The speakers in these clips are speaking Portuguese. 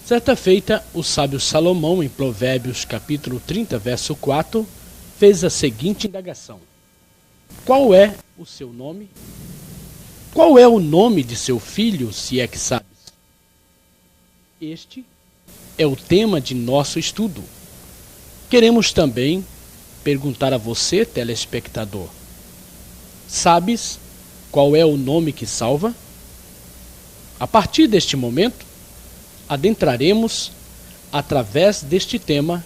Certa feita, o sábio Salomão, em Provérbios capítulo 30, verso 4, fez a seguinte indagação: qual é o seu nome? Qual é o nome de seu filho, se é que sabes? Este é o tema de nosso estudo. Queremos também perguntar a você, telespectador: sabes qual é o nome que salva? A partir deste momento, adentraremos através deste tema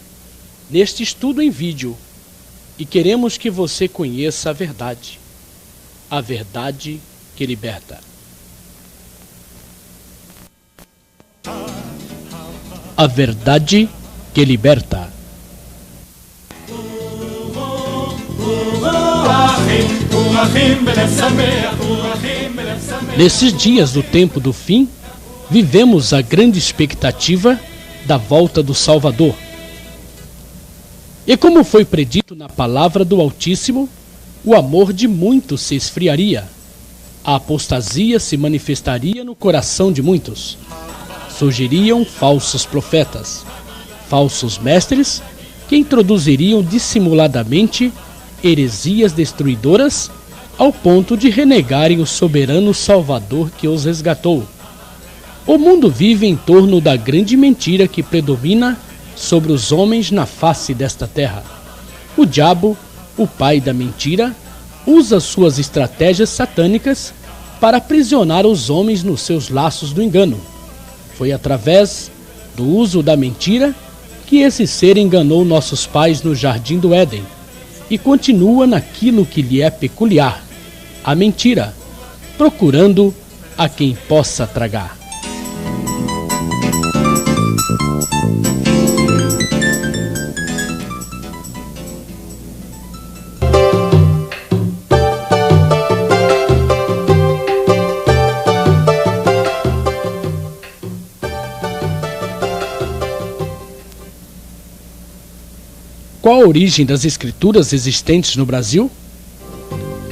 neste estudo em vídeo e queremos que você conheça a verdade que liberta. A verdade que liberta. Nesses dias do tempo do fim, vivemos a grande expectativa da volta do Salvador. E como foi predito na palavra do Altíssimo, o amor de muitos se esfriaria, a apostasia se manifestaria no coração de muitos. Surgiriam falsos profetas, falsos mestres, que introduziriam dissimuladamente heresias destruidoras ao ponto de renegarem o soberano Salvador que os resgatou. O mundo vive em torno da grande mentira que predomina sobre os homens na face desta terra. O diabo, o pai da mentira, usa suas estratégias satânicas para aprisionar os homens nos seus laços do engano. Foi através do uso da mentira que esse ser enganou nossos pais no jardim do Éden e continua naquilo que lhe é peculiar, a mentira, procurando a quem possa tragar. Qual a origem das escrituras existentes no Brasil?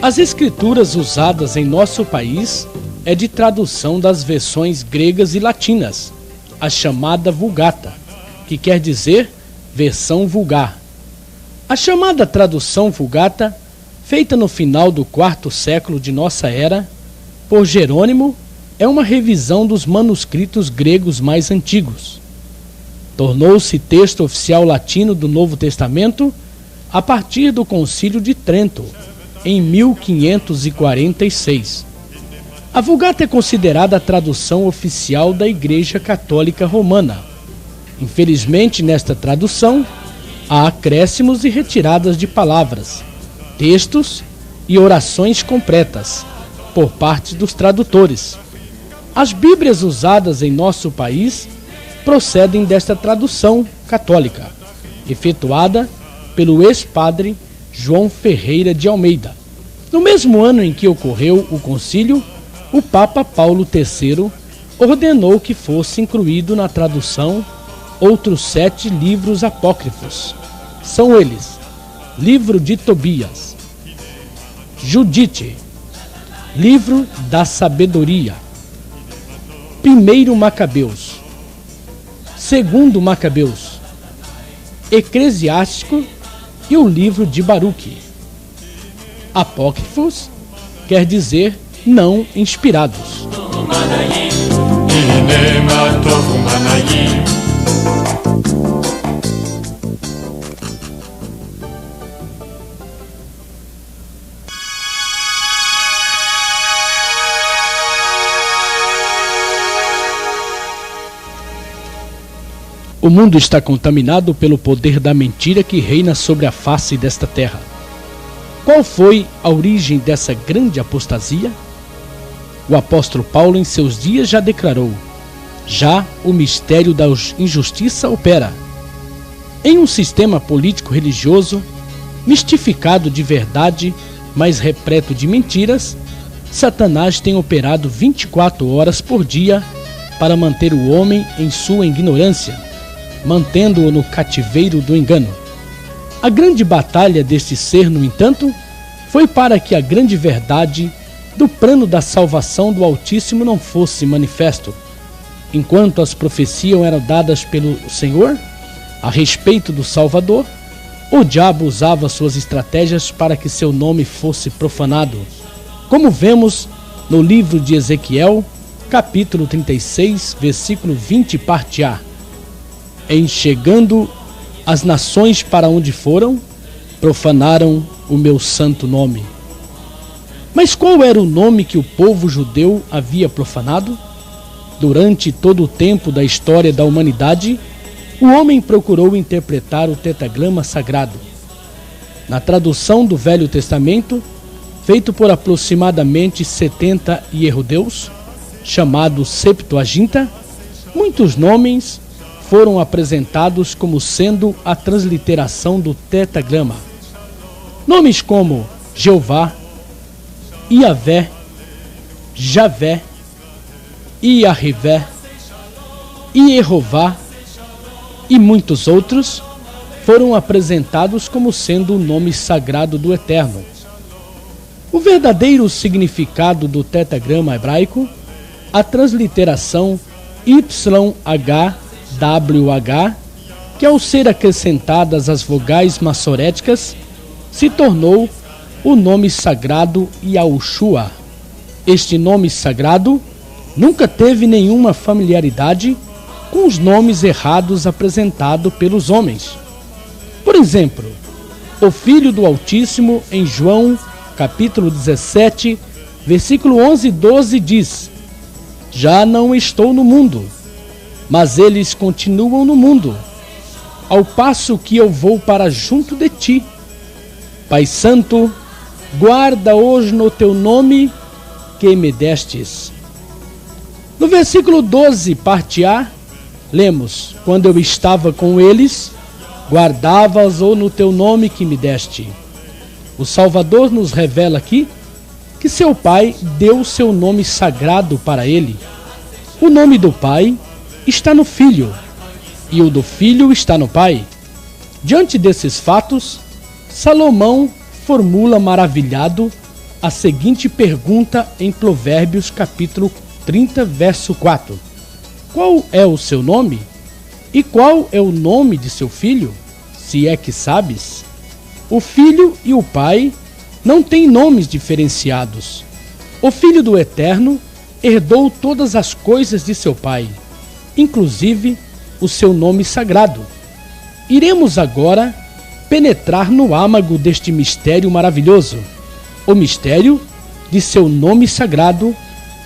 As escrituras usadas em nosso país é de tradução das versões gregas e latinas, a chamada Vulgata, que quer dizer versão vulgar. A chamada tradução Vulgata, feita no final do quarto século de nossa era, por Jerônimo, é uma revisão dos manuscritos gregos mais antigos. Tornou-se texto oficial latino do Novo Testamento a partir do Concílio de Trento, em 1546. A Vulgata é considerada a tradução oficial da Igreja Católica Romana. Infelizmente, nesta tradução, há acréscimos e retiradas de palavras, textos e orações completas, por parte dos tradutores. As Bíblias usadas em nosso país procedem desta tradução católica, efetuada pelo ex-padre João Ferreira de Almeida. No mesmo ano em que ocorreu o concílio, o Papa Paulo III ordenou que fosse incluído na tradução outros 7 livros apócrifos. São eles: Livro de Tobias, Judite, Livro da Sabedoria, 1º Macabeus, 2º Macabeus, Eclesiástico e o livro de Baruque. Apócrifos quer dizer não inspirados. O mundo está contaminado pelo poder da mentira que reina sobre a face desta terra. Qual foi a origem dessa grande apostasia? O apóstolo Paulo, em seus dias, já declarou: já o mistério da injustiça opera. Em um sistema político-religioso, mistificado de verdade, mas repleto de mentiras, Satanás tem operado 24 horas por dia para manter o homem em sua ignorância, mantendo-o no cativeiro do engano. A grande batalha deste ser, no entanto, foi para que a grande verdade do plano da salvação do Altíssimo não fosse manifesto. enquanto as profecias eram dadas pelo Senhor a respeito do Salvador, o diabo usava suas estratégias para que seu nome fosse profanado, como vemos no livro de Ezequiel, capítulo 36, versículo 20, parte A. Em chegando as nações para onde foram, profanaram o meu santo nome. Mas qual era o nome que o povo judeu havia profanado? Durante todo o tempo da história da humanidade, o homem procurou interpretar o tetragrama sagrado. Na tradução do Velho Testamento, feito por aproximadamente 70 hierodeus, chamado Septuaginta, muitos nomes foram apresentados como sendo a transliteração do tetragrama. Nomes como Jeová, Iavé, Javé, Iahvé, Iehová e muitos outros foram apresentados como sendo o nome sagrado do Eterno. O verdadeiro significado do tetragrama hebraico, a transliteração YHWH, que ao ser acrescentadas as vogais maçoréticas, se tornou o nome sagrado Yahushua. Este nome sagrado nunca teve nenhuma familiaridade com os nomes errados apresentados pelos homens. Por exemplo, o Filho do Altíssimo, em João, capítulo 17, versículo 11 e 12, diz: Já não estou no mundo, mas eles continuam no mundo, ao passo que eu vou para junto de ti. Pai Santo, guarda-os no teu nome que me destes. No versículo 12, parte A, lemos: Quando eu estava com eles, guardavas-o no teu nome que me deste. O Salvador nos revela aqui que seu Pai deu seu nome sagrado para ele. O nome do Pai está no Filho, e o do Filho está no Pai. Diante desses fatos, Salomão formula maravilhado a seguinte pergunta em Provérbios capítulo 30, verso 4. Qual é o seu nome? E qual é o nome de seu filho? Se é que sabes. O filho e o pai não têm nomes diferenciados. O Filho do Eterno herdou todas as coisas de seu pai, inclusive o seu nome sagrado. Iremos agora penetrar no âmago deste mistério maravilhoso, o mistério de seu nome sagrado,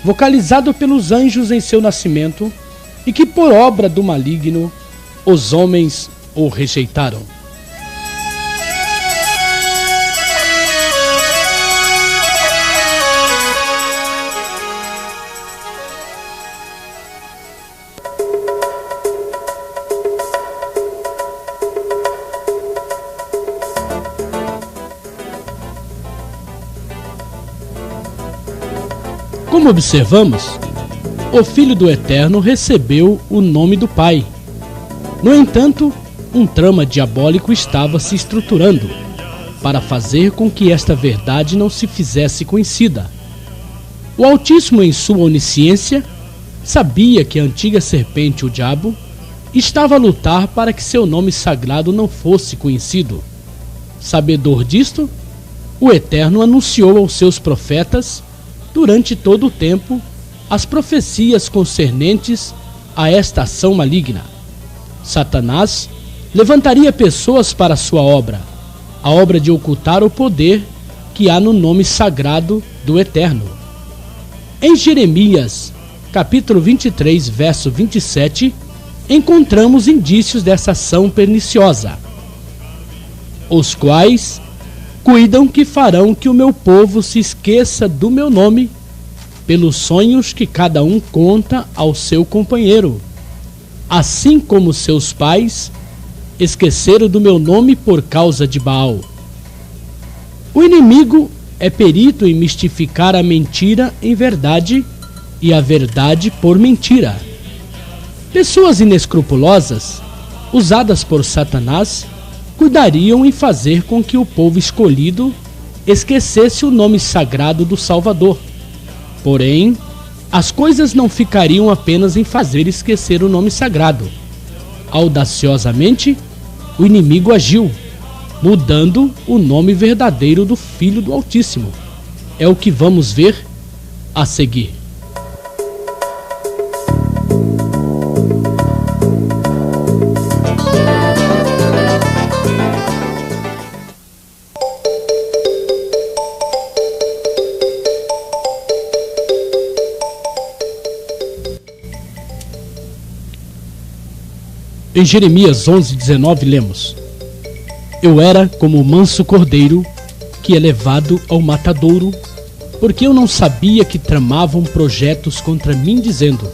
vocalizado pelos anjos em seu nascimento, e que por obra do maligno os homens o rejeitaram. Como observamos, o Filho do Eterno recebeu o nome do Pai. No entanto, um trama diabólico estava se estruturando para fazer com que esta verdade não se fizesse conhecida. O Altíssimo, em sua onisciência, sabia que a antiga serpente, o diabo, estava a lutar para que seu nome sagrado não fosse conhecido. Sabedor disto, o Eterno anunciou aos seus profetas, durante todo o tempo, as profecias concernentes a esta ação maligna. Satanás levantaria pessoas para sua obra, a obra de ocultar o poder que há no nome sagrado do Eterno. Em Jeremias, capítulo 23, verso 27, encontramos indícios dessa ação perniciosa, os quais cuidam que farão que o meu povo se esqueça do meu nome, pelos sonhos que cada um conta ao seu companheiro, assim como seus pais esqueceram do meu nome por causa de Baal. O inimigo é perito em mistificar a mentira em verdade e a verdade por mentira. Pessoas inescrupulosas, usadas por Satanás, cuidariam em fazer com que o povo escolhido esquecesse o nome sagrado do Salvador. Porém, as coisas não ficariam apenas em fazer esquecer o nome sagrado. Audaciosamente, o inimigo agiu, mudando o nome verdadeiro do Filho do Altíssimo. É o que vamos ver a seguir. Em Jeremias 11:19 lemos: Eu era como o manso cordeiro que é levado ao matadouro, porque eu não sabia que tramavam projetos contra mim, dizendo: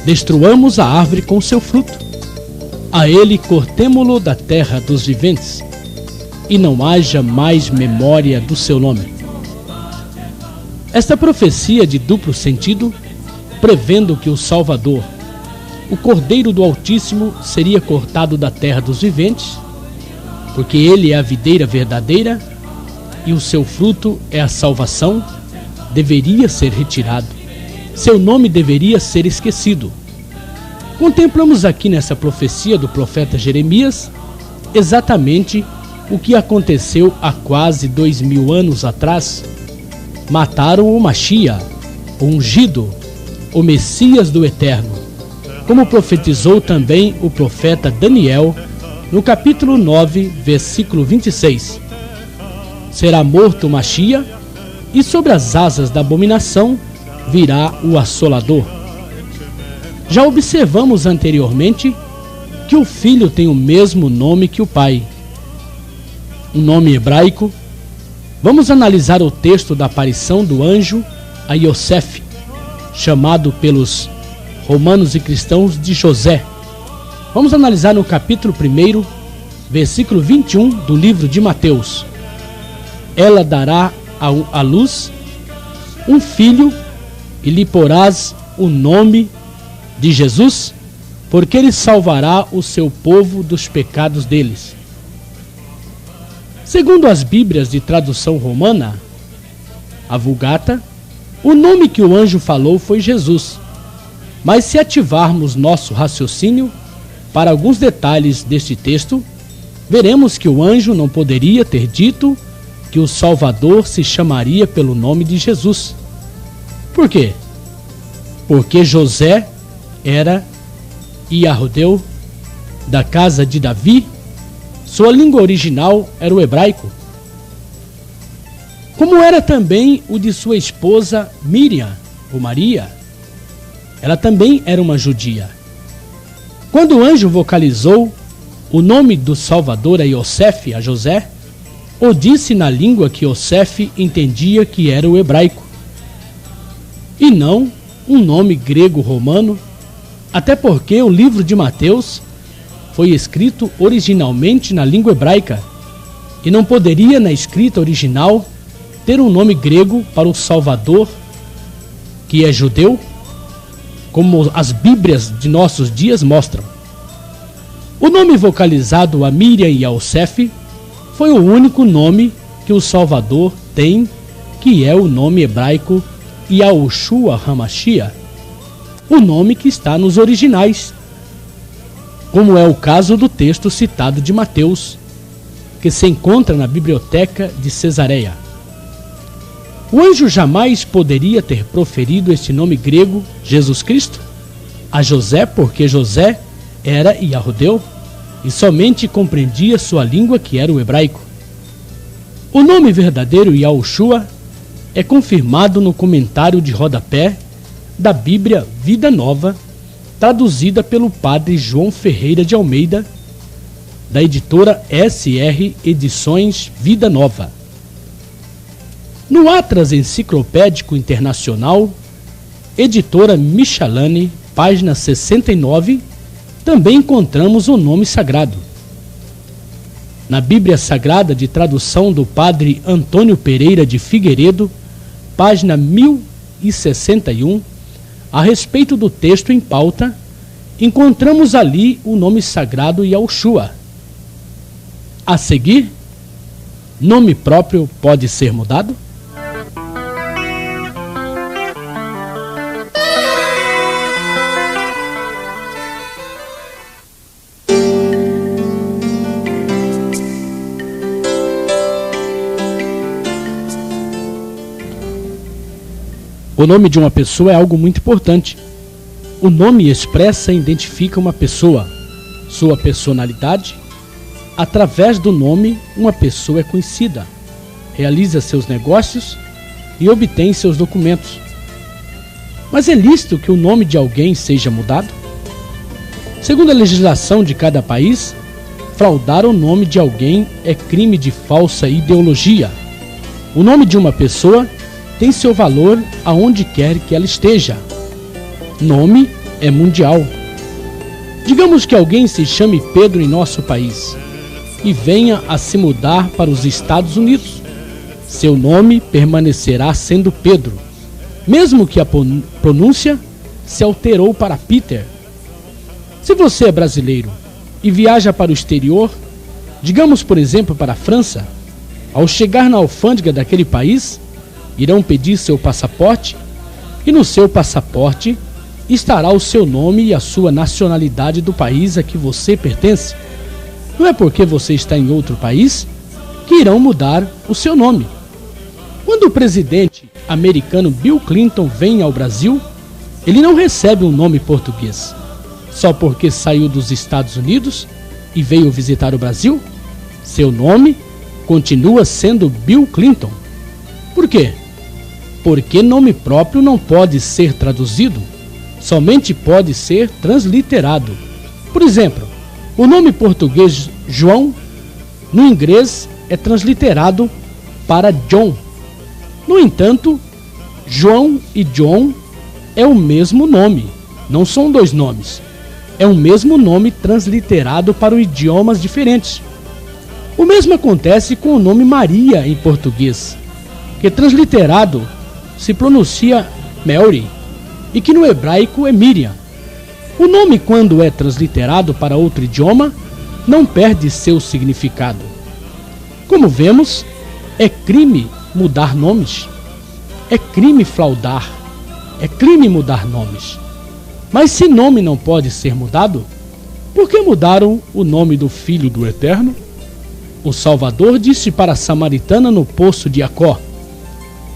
Destruamos a árvore com seu fruto, a ele cortemo-lo da terra dos viventes, e não haja mais memória do seu nome. Esta profecia de duplo sentido, prevendo que o Salvador, o Cordeiro do Altíssimo, seria cortado da terra dos viventes, porque ele é a videira verdadeira e o seu fruto é a salvação, deveria ser retirado. Seu nome deveria ser esquecido. Contemplamos aqui nessa profecia do profeta Jeremias exatamente o que aconteceu há quase 2000 anos atrás. Mataram o Mashiach, o ungido, o Messias do Eterno, como profetizou também o profeta Daniel no capítulo 9, versículo 26. Será morto o Mashiach, e sobre as asas da abominação virá o assolador. Já observamos anteriormente que o filho tem o mesmo nome que o pai, um nome hebraico. Vamos analisar o texto da aparição do anjo a Yosef, chamado pelos romanos e cristãos de José. Vamos analisar no capítulo 1, versículo 21 do livro de Mateus. Ela dará à luz um filho, e lhe porás o nome de Jesus, porque ele salvará o seu povo dos pecados deles. Segundo as Bíblias de tradução romana, a Vulgata, o nome que o anjo falou foi Jesus. Mas se ativarmos nosso raciocínio para alguns detalhes deste texto, veremos que o anjo não poderia ter dito que o Salvador se chamaria pelo nome de Jesus. Por quê? Porque José era Yahudeu, da casa de Davi. Sua língua original era o hebraico, como era também o de sua esposa Miriam, ou Maria. Ela também era uma judia. Quando o anjo vocalizou o nome do Salvador a Yosef, a José, o disse na língua que Yosef entendia que era o hebraico, e não um nome grego-romano, até porque o livro de Mateus foi escrito originalmente na língua hebraica, e não poderia, na escrita original, ter um nome grego para o Salvador, que é judeu, como as Bíblias de nossos dias mostram. O nome vocalizado a Miriam e a Yosef foi o único nome que o Salvador tem, que é o nome hebraico Yahushua HaMashiach, o nome que está nos originais, como é o caso do texto citado de Mateus, que se encontra na biblioteca de Cesareia. O anjo jamais poderia ter proferido este nome grego, Jesus Cristo, a José, porque José era Yahudeu e somente compreendia sua língua, que era o hebraico. O nome verdadeiro Yahushua é confirmado no comentário de rodapé da Bíblia Vida Nova, traduzida pelo padre João Ferreira de Almeida, da editora SR Edições Vida Nova. No Atlas Enciclopédico Internacional, editora Michelane, página 69, também encontramos o nome sagrado. Na Bíblia Sagrada de tradução do padre Antônio Pereira de Figueiredo, página 1061, a respeito do texto em pauta, encontramos ali o nome sagrado Yahushua. A seguir, nome próprio pode ser mudado? O nome de uma pessoa é algo muito importante. O nome expressa e identifica uma pessoa, sua personalidade. Através do nome, uma pessoa é conhecida, realiza seus negócios e obtém seus documentos. Mas é lícito que o nome de alguém seja mudado? Segundo a legislação de cada país, fraudar o nome de alguém é crime de falsa ideologia. O nome de uma pessoa tem seu valor aonde quer que ela esteja. Nome é mundial. Digamos que alguém se chame Pedro em nosso país e venha a se mudar para os Estados Unidos. Seu nome permanecerá sendo Pedro, mesmo que a pronúncia se alterou para Peter. Se você é brasileiro e viaja para o exterior, digamos por exemplo para a França, ao chegar na alfândega daquele país, irão pedir seu passaporte e no seu passaporte estará o seu nome e a sua nacionalidade do país a que você pertence. Não é porque você está em outro país que irão mudar o seu nome. Quando o presidente americano Bill Clinton vem ao Brasil, ele não recebe um nome português. Só porque saiu dos Estados Unidos e veio visitar o Brasil, seu nome continua sendo Bill Clinton. Por quê? Porque nome próprio não pode ser traduzido, somente pode ser transliterado. Por exemplo, o nome português João, no inglês, é transliterado para John. No entanto, João e John é o mesmo nome, não são dois nomes. É o mesmo nome transliterado para idiomas diferentes. O mesmo acontece com o nome Maria em português, que transliterado se pronuncia Mary e que no hebraico é Miriam. O nome, quando é transliterado para outro idioma, não perde seu significado. Como vemos, é crime mudar nomes. É crime fraudar. É crime mudar nomes. Mas se nome não pode ser mudado, por que mudaram o nome do Filho do Eterno? O Salvador disse para a samaritana no poço de Jacó: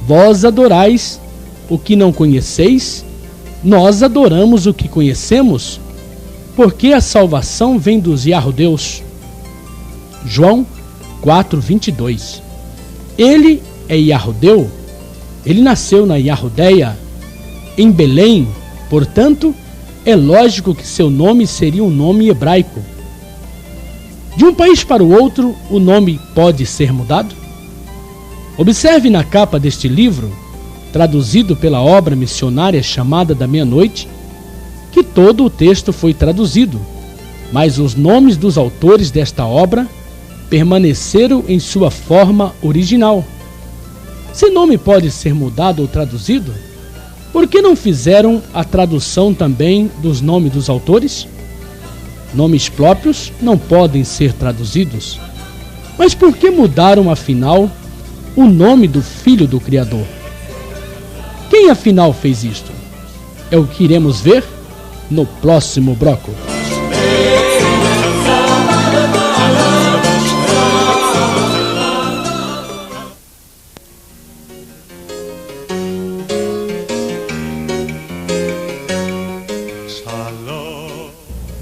vós adorais o que não conheceis, nós adoramos o que conhecemos, porque a salvação vem dos Yahudeus. João 4:22. Ele é Yahudeu, ele nasceu na Yahudeia, em Belém, portanto, é lógico que seu nome seria um nome hebraico. De um país para o outro, o nome pode ser mudado? Observe na capa deste livro, traduzido pela obra missionária chamada Da Meia-Noite, que todo o texto foi traduzido, mas os nomes dos autores desta obra permaneceram em sua forma original. Se nome pode ser mudado ou traduzido, por que não fizeram a tradução também dos nomes dos autores? Nomes próprios não podem ser traduzidos. Mas por que mudaram, afinal, o nome do Filho do Criador? Quem, afinal, fez isto? É o que iremos ver no próximo bloco.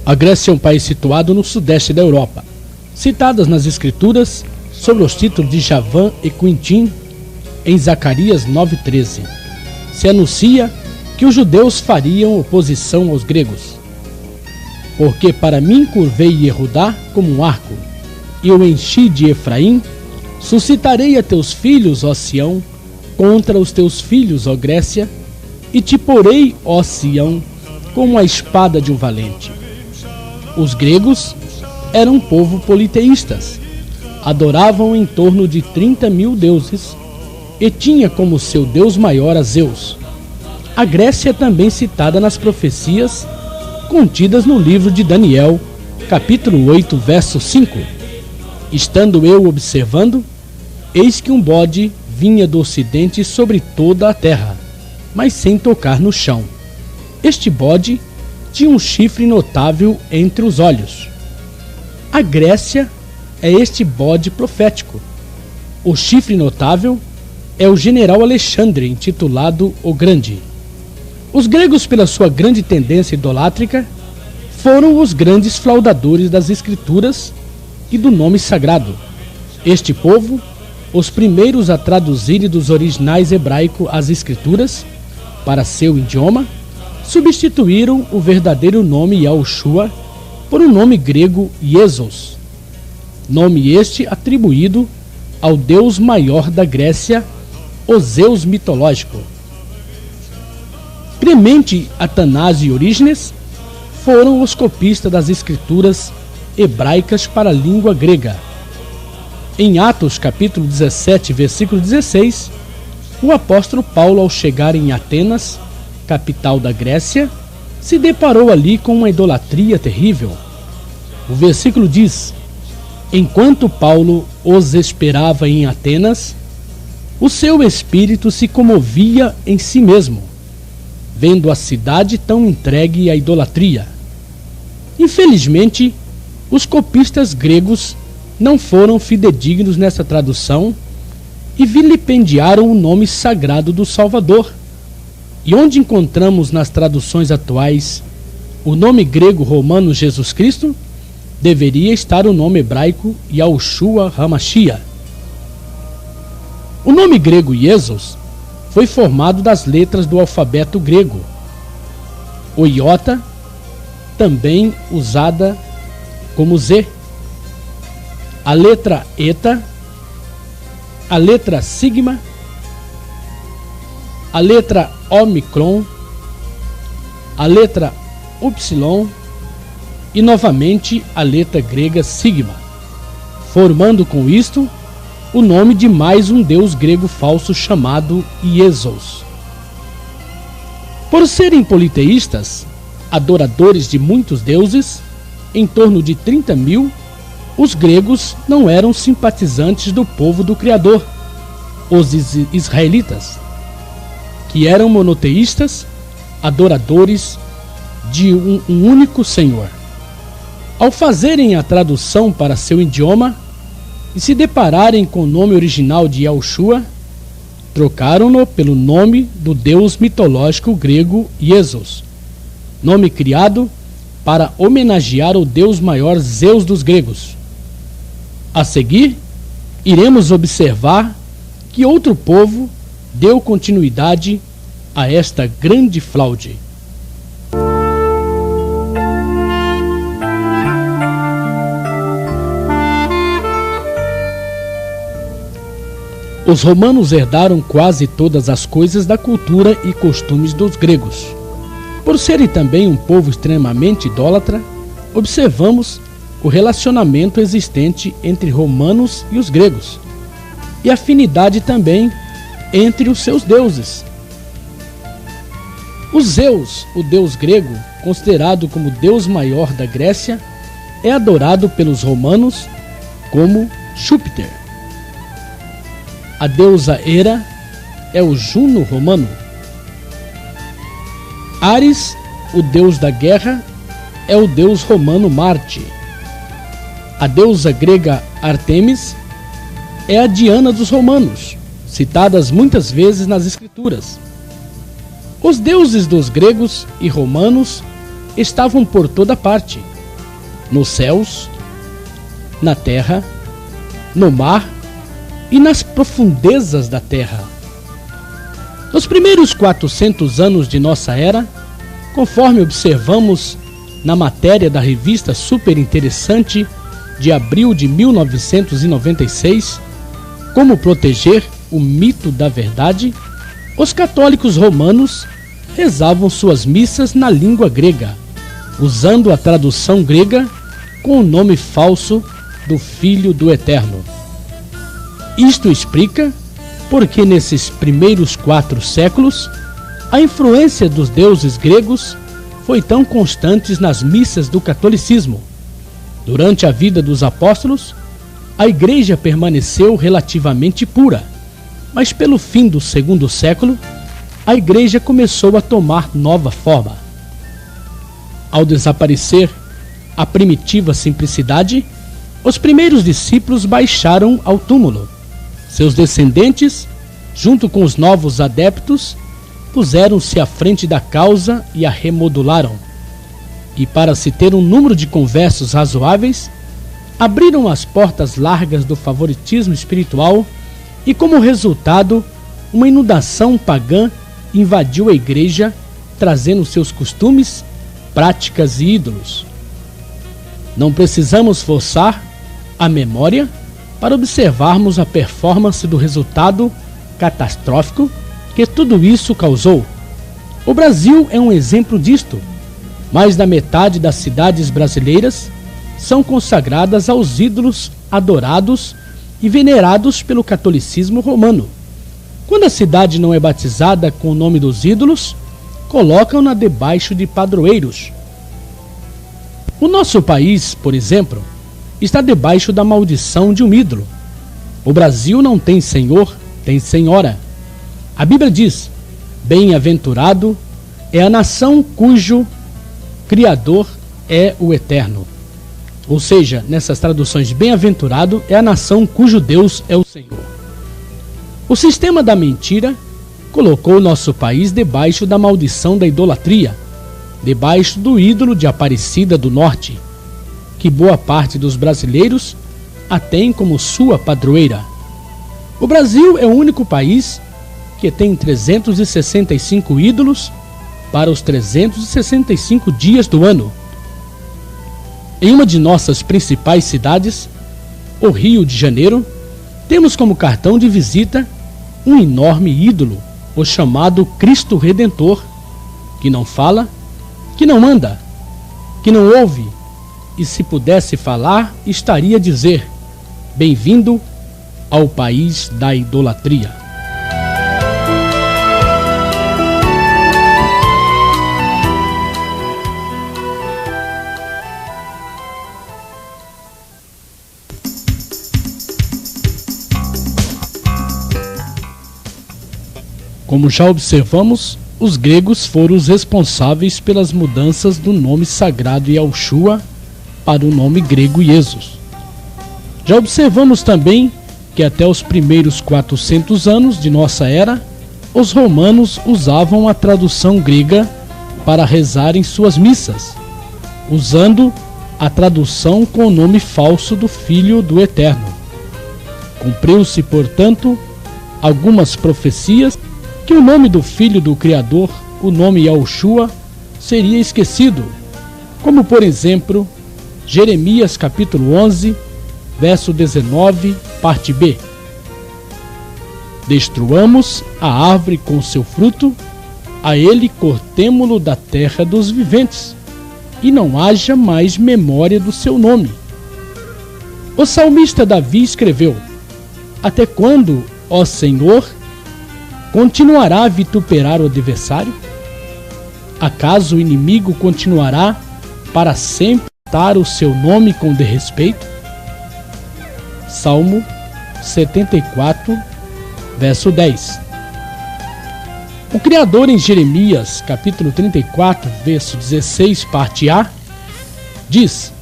A Grécia é um país situado no sudeste da Europa. Citadas nas Escrituras sobre os títulos de Javã e Quintim, em Zacarias 9:13, se anuncia que os judeus fariam oposição aos gregos. Porque para mim curvei Yehudá como um arco, e o enchi de Efraim, suscitarei a teus filhos, ó Sião, contra os teus filhos, ó Grécia, e te porei, ó Sião, como a espada de um valente. Os gregos eram um povo politeístas, adoravam em torno de 30.000 deuses e tinha como seu deus maior a Zeus. A Grécia é também citada nas profecias contidas no livro de Daniel, capítulo 8, verso 5. Estando eu observando, eis que um bode vinha do ocidente sobre toda a terra, mas sem tocar no chão. Este bode tinha um chifre notável entre os olhos. A Grécia é este bode profético. O chifre notável é o general Alexandre, intitulado o Grande. Os gregos, pela sua grande tendência idolátrica, foram os grandes flaudadores das escrituras e do nome sagrado. Este povo, os primeiros a traduzirem dos originais hebraico as escrituras para seu idioma, substituíram o verdadeiro nome Yahushua por um nome grego Jesus, nome este atribuído ao deus maior da Grécia, o Zeus mitológico. Clemente, Atanásio e Orígenes foram os copistas das escrituras hebraicas para a língua grega. Em Atos capítulo 17, versículo 16, o apóstolo Paulo, ao chegar em Atenas, capital da Grécia, se deparou ali com uma idolatria terrível. O versículo diz: enquanto Paulo os esperava em Atenas, o seu espírito se comovia em si mesmo, vendo a cidade tão entregue à idolatria. Infelizmente, os copistas gregos não foram fidedignos nessa tradução e vilipendiaram o nome sagrado do Salvador. E onde encontramos nas traduções atuais o nome grego romano Jesus Cristo, deveria estar o nome hebraico Yahushua HaMashiach. O nome grego Jesus foi formado das letras do alfabeto grego. O iota, também usada como Z, a letra eta, a letra sigma, a letra omicron, a letra upsilon e novamente a letra grega sigma, formando com isto o nome de mais um deus grego falso chamado Iesos. Por serem politeístas, adoradores de muitos deuses, em torno de 30.000, os gregos não eram simpatizantes do povo do Criador, os israelitas, que eram monoteístas, adoradores de um único Senhor. Ao fazerem a tradução para seu idioma e se depararem com o nome original de Yahushua, trocaram-no pelo nome do deus mitológico grego Jesus, nome criado para homenagear o deus maior Zeus dos gregos. A seguir, iremos observar que outro povo deu continuidade a esta grande fraude. Os romanos herdaram quase todas as coisas da cultura e costumes dos gregos. Por serem também um povo extremamente idólatra, observamos o relacionamento existente entre romanos e os gregos, e afinidade também entre os seus deuses. O Zeus, o deus grego, considerado como deus maior da Grécia, é adorado pelos romanos como Júpiter. A deusa Hera é o Juno romano. Ares, o deus da guerra, é o deus romano Marte. A deusa grega Ártemis é a Diana dos romanos, citadas muitas vezes nas escrituras. Os deuses dos gregos e romanos estavam por toda parte, nos céus, na terra, no mar e nas profundezas da terra. Nos primeiros 400 anos de nossa era, conforme observamos na matéria da revista Super Interessante de abril de 1996, Como Proteger o Mito da Verdade, os católicos romanos rezavam suas missas na língua grega, usando a tradução grega com o nome falso do Filho do Eterno. Isto explica porque nesses primeiros 4 séculos a influência dos deuses gregos foi tão constante nas missas do catolicismo. Durante a vida dos apóstolos, a igreja permaneceu relativamente pura, mas pelo fim do 2º século, a igreja começou a tomar nova forma. Ao desaparecer a primitiva simplicidade, os primeiros discípulos baixaram ao túmulo. Seus descendentes, junto com os novos adeptos, puseram-se à frente da causa e a remodularam. E para se ter um número de conversos razoáveis, abriram as portas largas do favoritismo espiritual e, como resultado, uma inundação pagã invadiu a igreja, trazendo seus costumes, práticas e ídolos. Não precisamos forçar a memória para observarmos a performance do resultado catastrófico que tudo isso causou. O Brasil é um exemplo disto. Mais da metade das cidades brasileiras são consagradas aos ídolos adorados e venerados pelo catolicismo romano. Quando a cidade não é batizada com o nome dos ídolos, colocam-na debaixo de padroeiros. O nosso país, por exemplo, está debaixo da maldição de um ídolo. O Brasil não tem senhor, tem senhora. A Bíblia diz: bem-aventurado é a nação cujo Criador é o Eterno. Ou seja, nessas traduções, bem-aventurado é a nação cujo Deus é o Senhor. O sistema da mentira colocou o nosso país debaixo da maldição da idolatria, debaixo do ídolo de Aparecida do Norte, que boa parte dos brasileiros a tem como sua padroeira. O Brasil é o único país que tem 365 ídolos para os 365 dias do ano. Em uma de nossas principais cidades, o Rio de Janeiro, temos como cartão de visita um enorme ídolo, o chamado Cristo Redentor, que não fala, que não anda, que não ouve, e se pudesse falar, estaria a dizer: bem-vindo ao país da idolatria. Como já observamos, os gregos foram os responsáveis pelas mudanças do nome sagrado Yahushua para o nome grego Jesus. Já observamos também que até os primeiros 400 anos de nossa era, os romanos usavam a tradução grega para rezar em suas missas, usando a tradução com o nome falso do Filho do Eterno. Cumpriu-se, portanto, algumas profecias que o nome do Filho do Criador, o nome Yahushua, seria esquecido, como por exemplo, Jeremias capítulo 11, verso 19, parte B. Destruamos a árvore com seu fruto, a ele cortemo-lo da terra dos viventes, e não haja mais memória do seu nome. O salmista Davi escreveu: até quando, ó Senhor, continuará a vituperar o adversário? Acaso o inimigo continuará para sempre a tratar o seu nome com desrespeito? Salmo 74, verso 10. O Criador, em Jeremias, capítulo 34, verso 16, parte A, diz: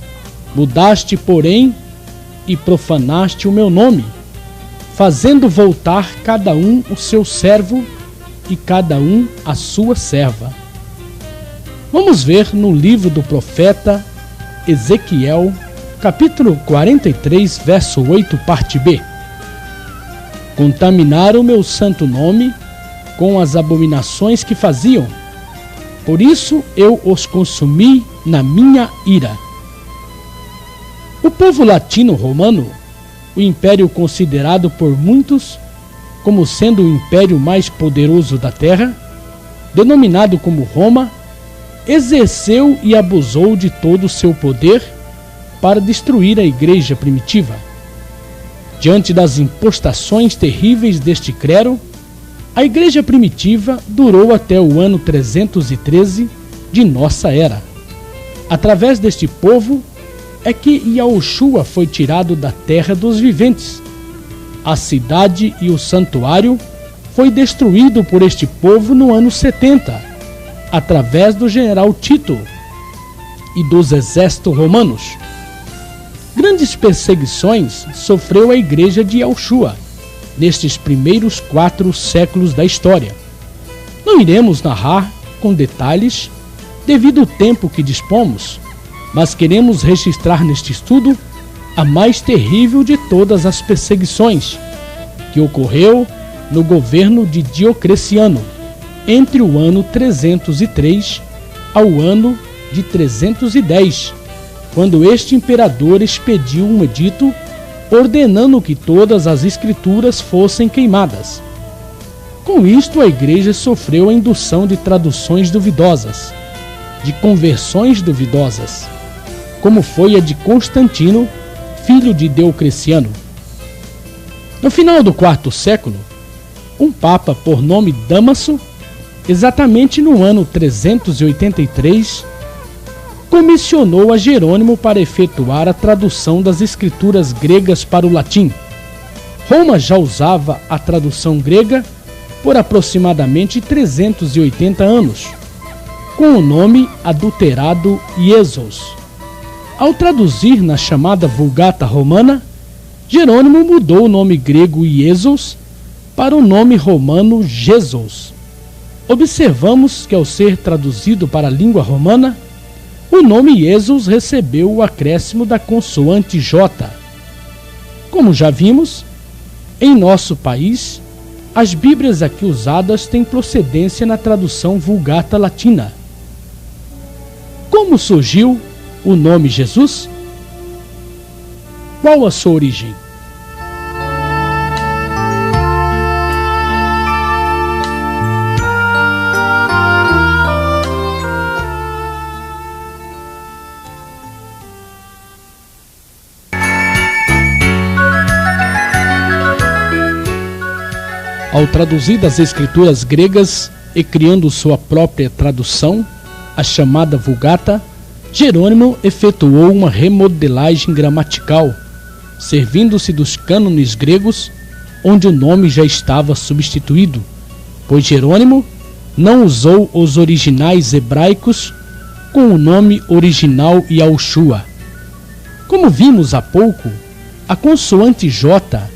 mudaste, porém, e profanaste o meu nome, fazendo voltar cada um o seu servo e cada um a sua serva. Vamos ver no livro do profeta Ezequiel, capítulo 43, verso 8, parte B. Contaminaram o meu santo nome com as abominações que faziam, por isso eu os consumi na minha ira. O povo latino-romano, o império considerado por muitos como sendo o império mais poderoso da terra, denominado como Roma, exerceu e abusou de todo o seu poder para destruir a igreja primitiva. Diante das impostações terríveis deste clero, a igreja primitiva durou até o ano 313 de nossa era. Através deste povo é que Yahushua foi tirado da terra dos viventes. A cidade e o santuário foi destruído por este povo no ano 70, através do general Tito e dos exércitos romanos. Grandes perseguições sofreu a igreja de Yahushua, nestes primeiros 4 séculos da história. Não iremos narrar com detalhes, devido ao tempo que dispomos, mas queremos registrar neste estudo a mais terrível de todas as perseguições, que ocorreu no governo de Diocleciano, entre o ano 303 ao ano de 310, quando este imperador expediu um edito ordenando que todas as escrituras fossem queimadas. Com isto, a igreja sofreu a indução de traduções duvidosas, de conversões duvidosas, como foi a de Constantino, filho de Diocleciano. No final do 4º século, um papa por nome Dámaso, exatamente no ano 383, comissionou a Jerônimo para efetuar a tradução das escrituras gregas para o latim. Roma já usava a tradução grega por aproximadamente 380 anos, com o nome adulterado Iesos. Ao traduzir na chamada Vulgata Romana, Jerônimo mudou o nome grego Iesos para o nome romano Jesus. Observamos que, ao ser traduzido para a língua romana, o nome Jesus recebeu o acréscimo da consoante J. Como já vimos, em nosso país, as Bíblias aqui usadas têm procedência na tradução Vulgata Latina. Como surgiu o nome Jesus? Qual a sua origem? Ao traduzir das escrituras gregas e criando sua própria tradução, a chamada Vulgata, Jerônimo efetuou uma remodelagem gramatical, servindo-se dos cânones gregos, onde o nome já estava substituído, pois Jerônimo não usou os originais hebraicos com o nome original Yahushua. Como vimos há pouco, a consoante J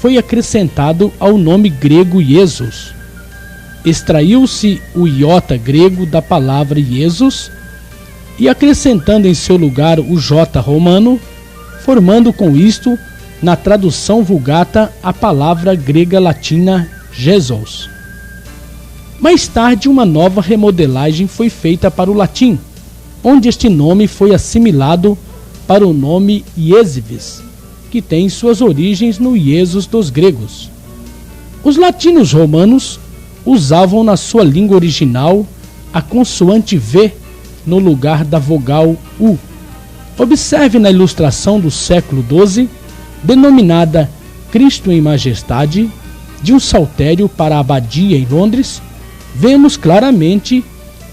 foi acrescentado ao nome grego Iesus. Extraiu-se o iota grego da palavra Iesus e acrescentando em seu lugar o J romano, formando com isto, na tradução Vulgata, a palavra grega latina Jesus. Mais tarde, uma nova remodelagem foi feita para o latim, onde este nome foi assimilado para o nome Iesivis, que tem suas origens no Iesus dos gregos. Os latinos romanos usavam na sua língua original a consoante V no lugar da vogal U. Observe na ilustração do século XII, denominada Cristo em Majestade, de um saltério para a abadia em Londres, vemos claramente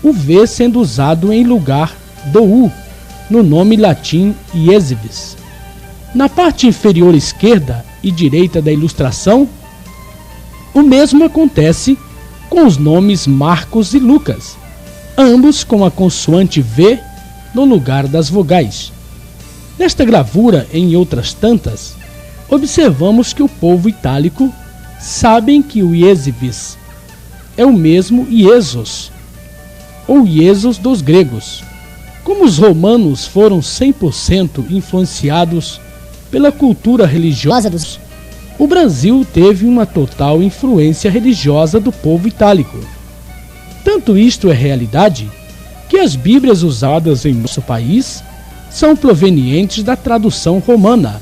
o V sendo usado em lugar do U, no nome latim Iesivis. Na parte inferior esquerda e direita da ilustração, o mesmo acontece com os nomes Marcos e Lucas, ambos com a consoante V no lugar das vogais. Nesta gravura, em outras tantas, observamos que o povo itálico sabem que o Iesivis é o mesmo Iesus, ou Iesus dos gregos. Como os romanos foram 100% influenciados pela cultura religiosa o Brasil teve uma total influência religiosa do povo itálico. Tanto isto é realidade, que as Bíblias usadas em nosso país são provenientes da tradução romana,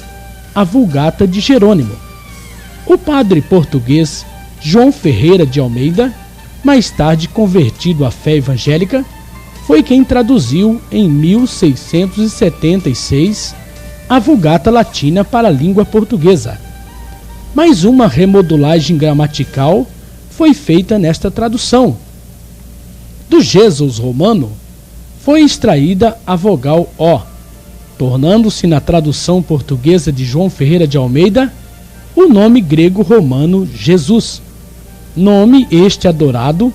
a Vulgata de Jerônimo. O padre português João Ferreira de Almeida, mais tarde convertido à fé evangélica, foi quem traduziu em 1676 a Vulgata Latina para a língua portuguesa. Mais uma remodelagem gramatical foi feita nesta tradução. Do Jesus romano foi extraída a vogal O, tornando-se na tradução portuguesa de João Ferreira de Almeida o nome grego romano Jesus, nome este adorado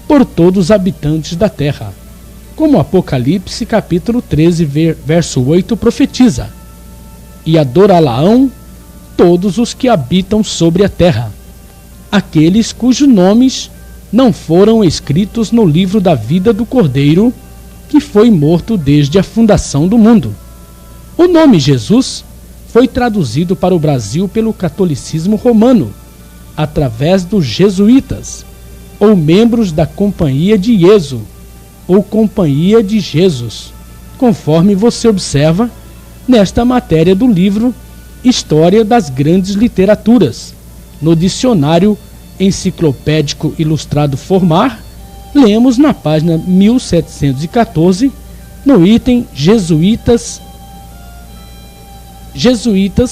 por todos os habitantes da terra, como Apocalipse capítulo 13, verso 8 profetiza: e adorá-la-ão todos os que habitam sobre a terra, aqueles cujos nomes não foram escritos no livro da vida do Cordeiro, que foi morto desde a fundação do mundo. O nome Jesus foi traduzido para o Brasil pelo catolicismo romano, através dos jesuítas, ou membros da Companhia de Ieso, ou Companhia de Jesus, conforme você observa nesta matéria do livro História das Grandes Literaturas. No dicionário enciclopédico ilustrado Formar, lemos na página 1714, no item Jesuítas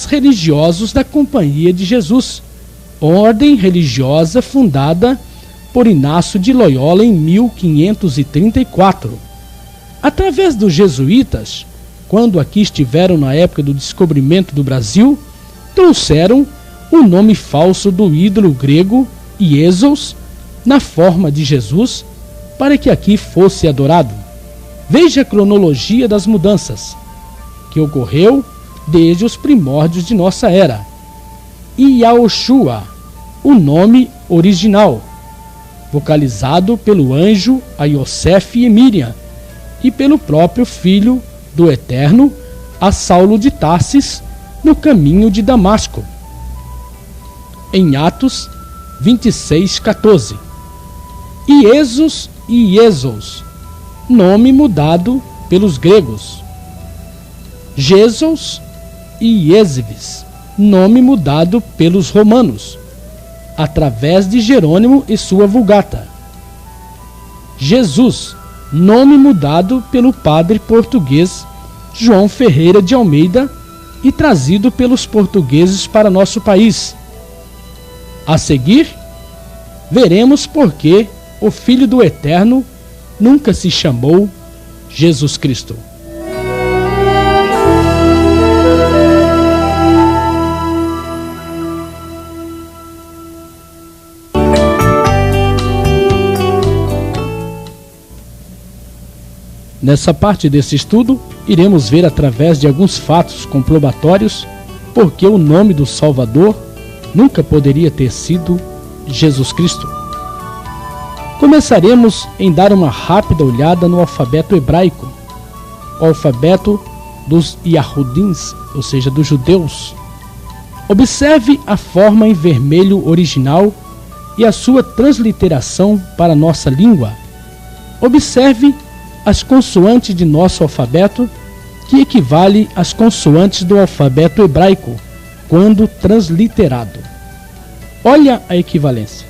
religiosos da Companhia de Jesus, ordem religiosa fundada por Inácio de Loyola em 1534. Através dos jesuítas, quando aqui estiveram na época do descobrimento do Brasil, trouxeram o nome falso do ídolo grego Iesos na forma de Jesus, para que aqui fosse adorado. Veja a cronologia das mudanças que ocorreu desde os primórdios de nossa era. Yaoshua, o nome original, vocalizado pelo anjo a Yosef e Miriam, e pelo próprio Filho do Eterno a Saulo de Tarsis, no caminho de Damasco. Em Atos 26:14. Iesos e Iesos, nome mudado pelos gregos. Jesus e Iesives, nome mudado pelos romanos, através de Jerônimo e sua Vulgata. Jesus, nome mudado pelo padre português João Ferreira de Almeida e trazido pelos portugueses para nosso país. A seguir, veremos por que o Filho do Eterno nunca se chamou Jesus Cristo. Nessa parte desse estudo, iremos ver através de alguns fatos comprobatórios porque o nome do Salvador nunca poderia ter sido Jesus Cristo. Começaremos em dar uma rápida olhada no alfabeto hebraico, o alfabeto dos Yahudins, ou seja, dos judeus. Observe a forma em vermelho original e a sua transliteração para a nossa língua. Observe as consoantes de nosso alfabeto, que equivale às consoantes do alfabeto hebraico, quando transliterado. Olha a equivalência.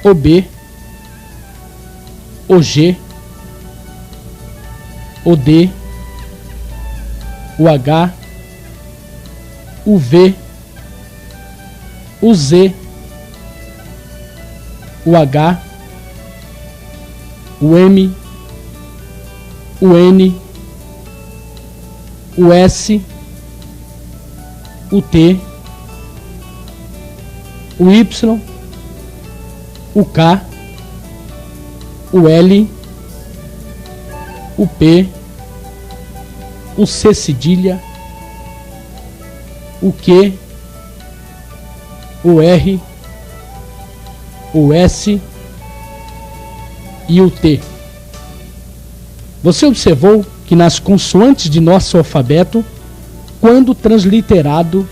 O B, o G, o D, o H, o V, o Z, o H, o M, o N, o S, o T, o Y, o K, o L, o P, o C cedilha, o Q, o R, o S e o T. Você observou que nas consoantes de nosso alfabeto, quando transliterado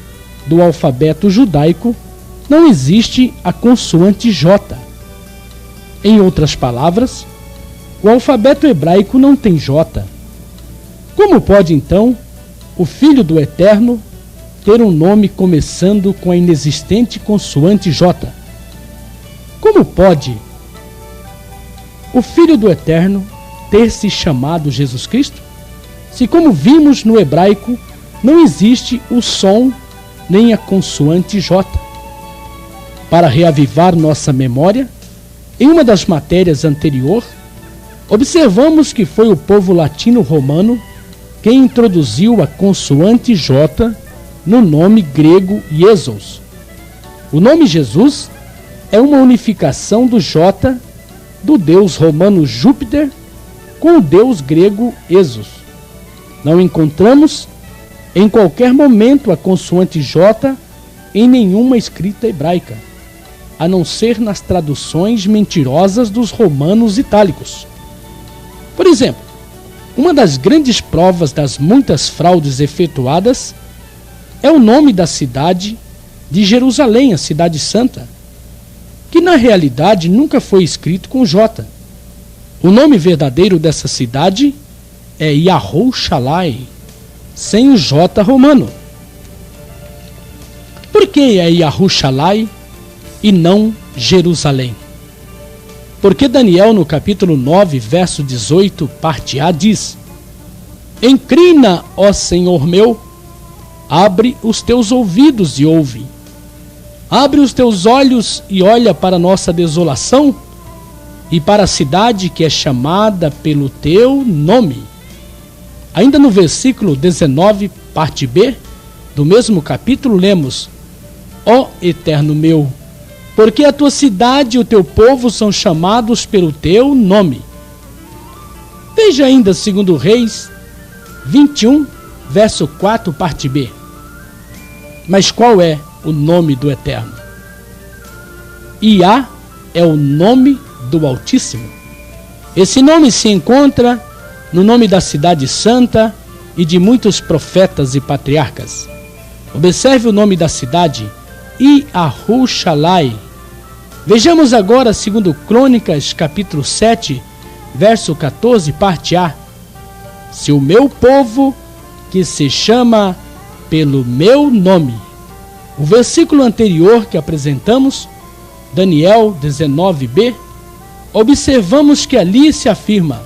do alfabeto judaico, não existe a consoante J. Em outras palavras, o alfabeto hebraico não tem J. Como pode, então, o Filho do Eterno ter um nome começando com a inexistente consoante J? Como pode o Filho do Eterno ter se chamado Jesus Cristo, se, como vimos no hebraico, não existe o som nem a consoante J? Para reavivar nossa memória, em uma das matérias anterior, observamos que foi o povo latino-romano quem introduziu a consoante J no nome grego Iesos. O nome Jesus é uma unificação do J do deus romano Júpiter com o deus grego Esos. Não encontramos em qualquer momento a consoante J em nenhuma escrita hebraica, a não ser nas traduções mentirosas dos romanos itálicos. Por exemplo, uma das grandes provas das muitas fraudes efetuadas é o nome da cidade de Jerusalém, a Cidade Santa, que na realidade nunca foi escrito com J. O nome verdadeiro dessa cidade é Yahushalai, sem o J romano. Por que é Yahushalai e não Jerusalém? Porque Daniel, no capítulo 9, verso 18, parte A, diz: Inclina, ó Senhor meu, abre os teus ouvidos e ouve. Abre os teus olhos e olha para a nossa desolação e para a cidade que é chamada pelo teu nome. Ainda no versículo 19, parte B, do mesmo capítulo, lemos: Ó Eterno meu, porque a tua cidade e o teu povo são chamados pelo teu nome. Veja ainda 2 Reis 21, verso 4, parte B. Mas qual é o nome do Eterno? Iá é o nome do Altíssimo. Esse nome se encontra no nome da cidade santa e de muitos profetas e patriarcas. Observe o nome da cidade, Yahushalai. Vejamos agora 2 Crônicas, capítulo 7, verso 14, parte A. Se o meu povo, que se chama pelo meu nome. O versículo anterior que apresentamos, Daniel 19b, observamos que ali se afirma: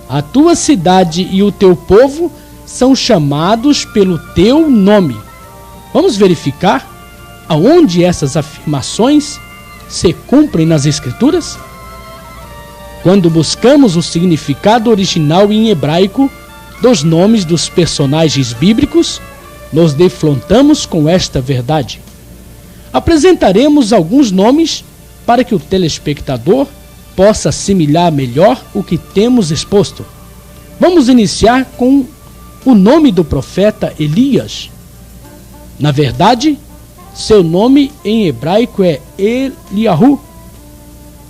a tua cidade e o teu povo são chamados pelo teu nome. Vamos verificar aonde essas afirmações se cumprem nas Escrituras? Quando buscamos o significado original em hebraico dos nomes dos personagens bíblicos, nos defrontamos com esta verdade. Apresentaremos alguns nomes para que o telespectador possa assimilar melhor o que temos exposto. Vamos iniciar com o nome do profeta Elias. Na verdade, seu nome em hebraico é Eliahu.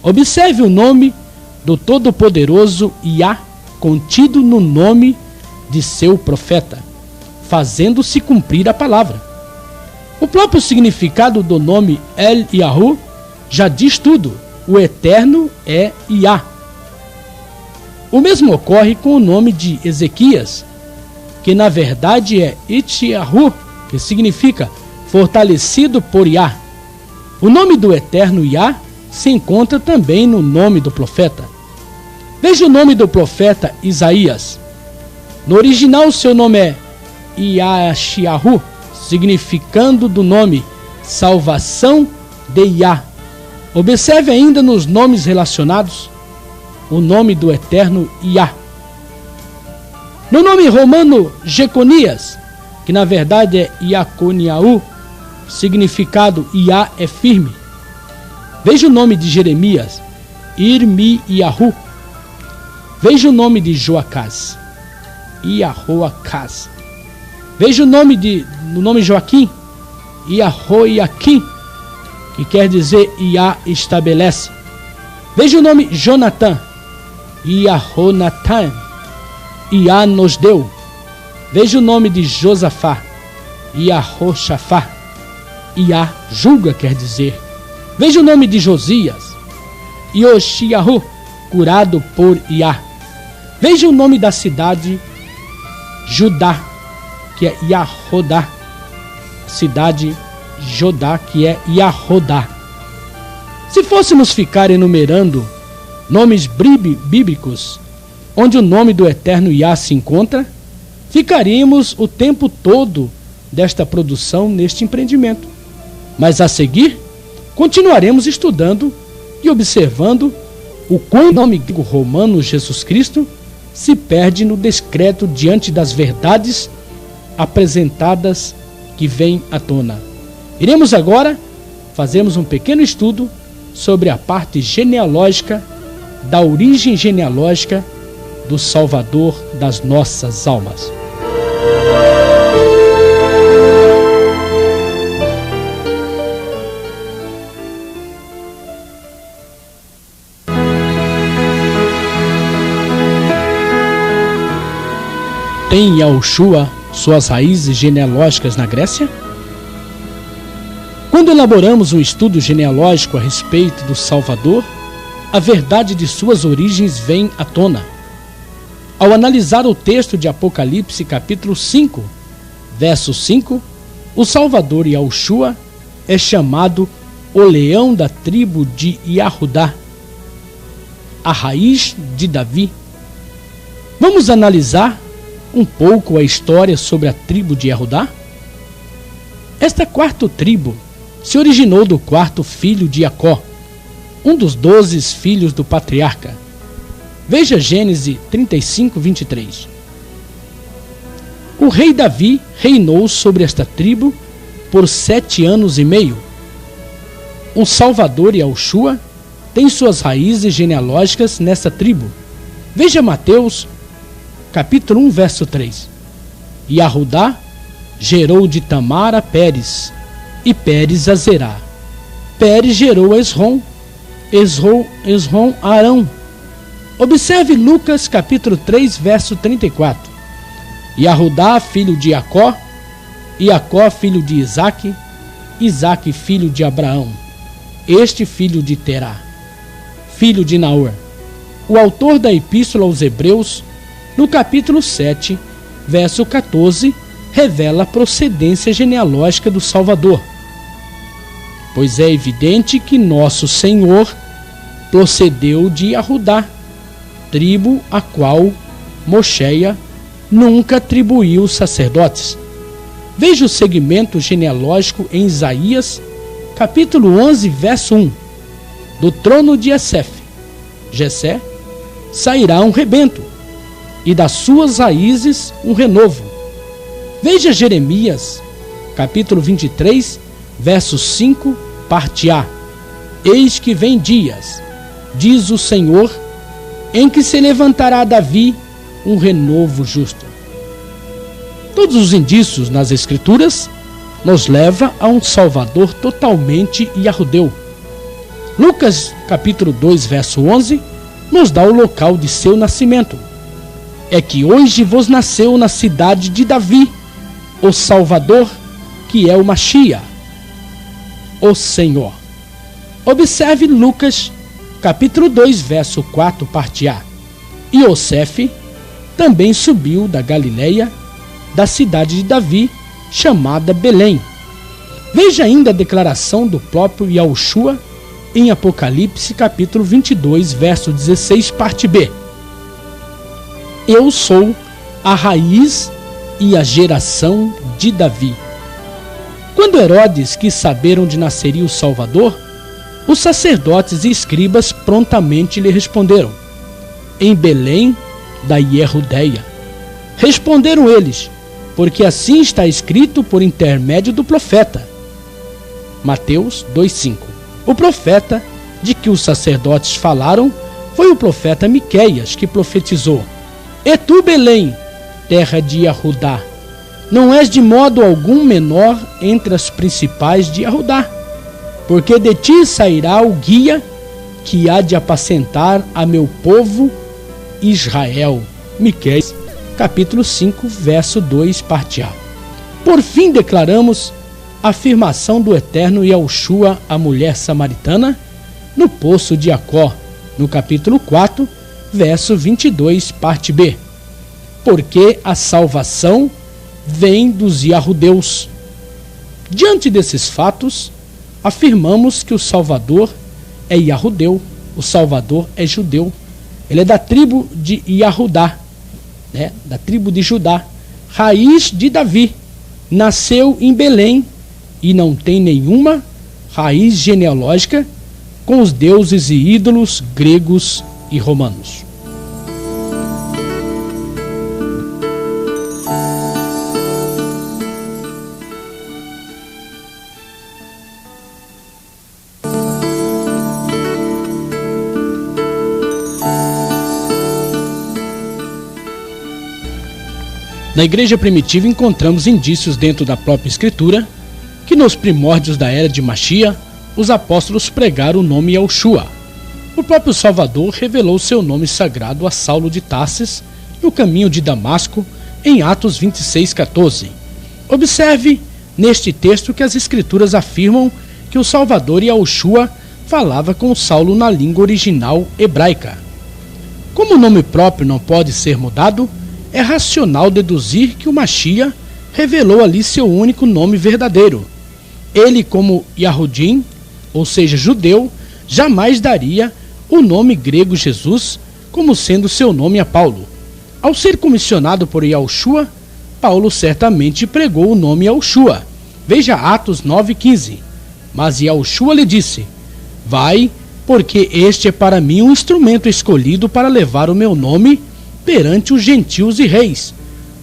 Observe o nome do Todo-Poderoso Iá contido no nome de seu profeta, fazendo-se cumprir a palavra. O próprio significado do nome Eliahu já diz tudo: o Eterno é Iá. O mesmo ocorre com o nome de Ezequias, que na verdade é Ityahu, que significa fortalecido por Iá. O nome do Eterno Iá se encontra também no nome do profeta. Veja o nome do profeta Isaías. No original, seu nome é Yashiahu, significando do nome salvação de Iá. Observe ainda nos nomes relacionados o nome do Eterno Iá. No nome romano Jeconias, que na verdade é Iaconiaú, significado Iá é firme. Veja o nome de Jeremias, Irmiyahu. Veja o nome de Joacás, Iahoacás. Veja o nome no nome Joaquim, Iahoiaquim, que quer dizer Iá estabelece. Veja o nome Jonatã, Iahonatan, Iá nos deu. Veja o nome de Josafá, Iahoshafá, Iá julga, quer dizer. Veja o nome de Josias, Yoshiahu, curado por Iá. Veja o nome da cidade Judá, que é Yahodá. Cidade Jodá, que é Yahodá. Se fôssemos ficar enumerando nomes bíblicos onde o nome do Eterno Iá se encontra, ficaríamos o tempo todo desta produção neste empreendimento. Mas a seguir, continuaremos estudando e observando o quanto o nome romano Jesus Cristo se perde no descrédito diante das verdades apresentadas que vêm à tona. Iremos agora fazermos um pequeno estudo sobre a parte genealógica, da origem genealógica do Salvador das nossas almas. tem Yahushua suas raízes genealógicas na Grécia? Quando elaboramos um estudo genealógico a respeito do Salvador, a verdade de suas origens vem à tona. Ao analisar o texto de Apocalipse capítulo 5, verso 5, o Salvador Yahushua é chamado o leão da tribo de Yahudá, a raiz de Davi. Vamos analisar um pouco a história sobre a tribo de Yahudá? Esta quarta tribo se originou do quarto filho de Jacó, um dos 12 filhos do patriarca. Veja Gênesis 35, 23. O rei Davi reinou sobre esta tribo por 7 anos e meio. O Salvador Yahushua tem suas raízes genealógicas nesta tribo. Veja Mateus, capítulo 1, verso 3. Yahudá gerou de Tamar a Pérez, e Pérez a Zerá. Pérez gerou a Esrom, Esrom a Arão. Observe Lucas, capítulo 3, verso 34. Yahudá, filho de Jacó, Jacó, filho de Isaque, Isaque, filho de Abraão, este filho de Terá, filho de Naor. O autor da Epístola aos Hebreus, no capítulo 7, verso 14, revela a procedência genealógica do Salvador. Pois é evidente que nosso Senhor procedeu de Yahudá, tribo a qual Mosheia nunca atribuiu os sacerdotes. Veja o segmento genealógico em Isaías, capítulo 11, verso 1. Do trono de Jessé, sairá um rebento, e das suas raízes um renovo. Veja Jeremias, capítulo 23, verso 5, parte A. Eis que vem dias, diz o Senhor, em que se levantará Davi um renovo justo. Todos os indícios nas Escrituras nos levam a um Salvador totalmente yahudeu. Lucas, capítulo 2, verso 11, nos dá o local de seu nascimento. É que hoje vos nasceu na cidade de Davi o Salvador, que é o Mashiach, o Senhor. Observe Lucas, capítulo 2, verso 4, parte A. Iosef também subiu da Galileia, da cidade de Davi, chamada Belém. Veja ainda a declaração do próprio Yahushua em Apocalipse, capítulo 22, verso 16, parte B. Eu sou a raiz e a geração de Davi. Quando Herodes quis saber onde nasceria o Salvador, os sacerdotes e escribas prontamente lhe responderam: em Belém da Ierudéia. Responderam eles: porque assim está escrito por intermédio do profeta. Mateus 2,5. O profeta de que os sacerdotes falaram foi o profeta Miqueias, que profetizou: E tu, Belém, terra de Yahudá, não és de modo algum menor entre as principais de Yahudá, porque de ti sairá o guia que há de apacentar a meu povo Israel. Miqueias, capítulo 5, verso 2, parte A. Por fim, declaramos a afirmação do eterno Yahushua à mulher samaritana no poço de Jacó, no capítulo 4, verso 22, parte B. Porque a salvação vem dos yahudeus. Diante desses fatos, afirmamos que o Salvador é yahudeu, o Salvador é judeu. Ele é da tribo de Yahudá, da tribo de Judá, raiz de Davi. Nasceu em Belém e não tem nenhuma raiz genealógica com os deuses e ídolos gregos e romanos. Na igreja primitiva encontramos indícios dentro da própria Escritura que nos primórdios da era de Mashiach, os apóstolos pregaram o nome Yahushua. O próprio Salvador revelou seu nome sagrado a Saulo de Tarsis no caminho de Damasco em Atos 26:14. Observe neste texto que as Escrituras afirmam que o Salvador Yahushua falava com Saulo na língua original hebraica. Como o nome próprio não pode ser mudado, é racional deduzir que o Mashiach revelou ali seu único nome verdadeiro. Ele, como Yahudim, ou seja, judeu, jamais daria o nome grego Jesus como sendo seu nome a Paulo. Ao ser comissionado por Yahushua, Paulo certamente pregou o nome Yahushua. Veja Atos 9:15. Mas Yahushua lhe disse: vai, porque este é para mim um instrumento escolhido para levar o meu nome perante os gentios e reis,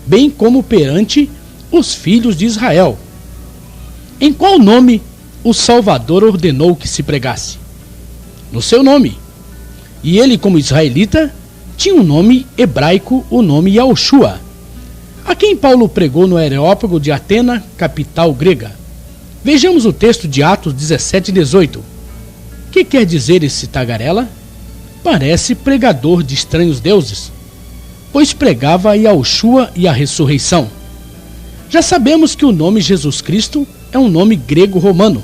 bem como perante os filhos de Israel. Em qual nome o Salvador ordenou que se pregasse? No seu nome. E ele, como israelita, tinha um nome hebraico, o nome Yahushua. A quem Paulo pregou no Areópago de Atena, capital grega. Vejamos o texto de Atos 17:18. O que quer dizer esse tagarela? Parece pregador de estranhos deuses, pois pregava a Yahushua e a ressurreição. Já sabemos que o nome Jesus Cristo é um nome grego-romano.